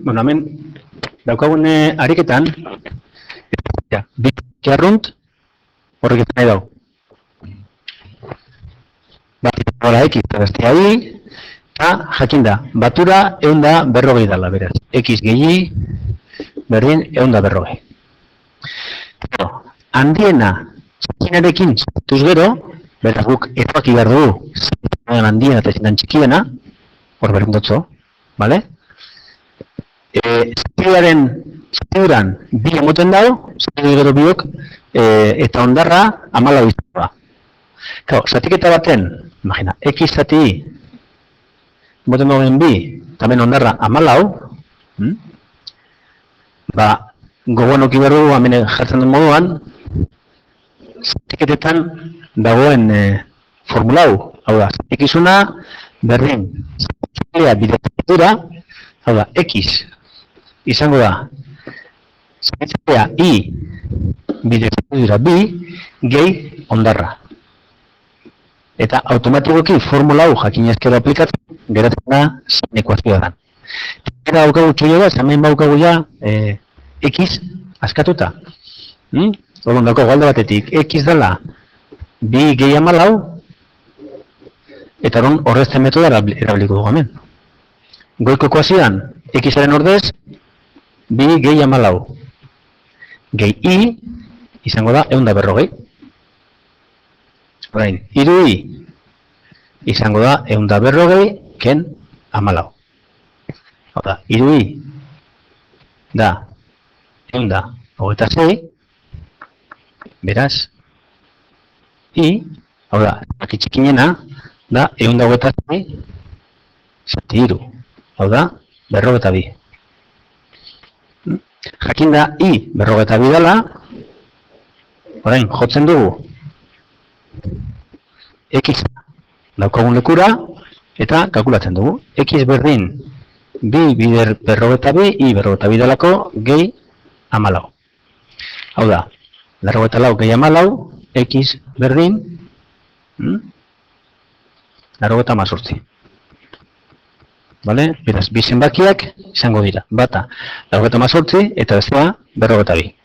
bueno, hemen daukagun ariketan, bi arrunt, horrek ez nahi dau. Hora X eta bestia Y, eta jakinda, batura 140 dala, beraz. X gehi, berdin 140. Handiena, txikienarekin txikituz gero, beraz guk erabaki behar dugu, handiena eta zindan txikiena, hor berdintotzo, bale? Zatiduran bi emoten dago, zatidu gero biok, eta ondarra 14 izango da. Claro, zatiketa baten, imagina, X zati boten dagoen bi, tamen ondarra 14, ba, gogoan oki behar dugu, hemen jartzen den moduan, zatiketetan dagoen formula hau da, X-una berdin, zatiketa bidezatura, hau da, X izango da, zatiketa Y bidezatura bi, gehi ondarra. Eta automatikoki formula hau jakin ezkero aplikatzen, geratzen da zen ekuazioa da. Eta daukagu txoio bat, hemen baukagu ja X askatuta. Orduan daukagu alde batetik, X dela bi gehi 14, eta horrezten metoda erabiliko dugu hemen. Goiko ekuazioan, X-aren ordez, bi gehi 14. Gehi Y izango da 140. Orain, hiru Y izango da 140 ken 14. Hau da, hiru Y da 126, beraz, Y, hau da, txikinena da 126 zati hiru, hau da, 42. Jakinda Y 42 dela, orain, jotzen dugu X daukagun lekura eta kalkulatzen dugu. X berdin bi bider 42, Y 42 delako gehi 14. Hau da, 44 gehi 14, X berdin 98. Vale? Beraz, bi zenbakiak izango dira. Bata 98 eta bestea 42.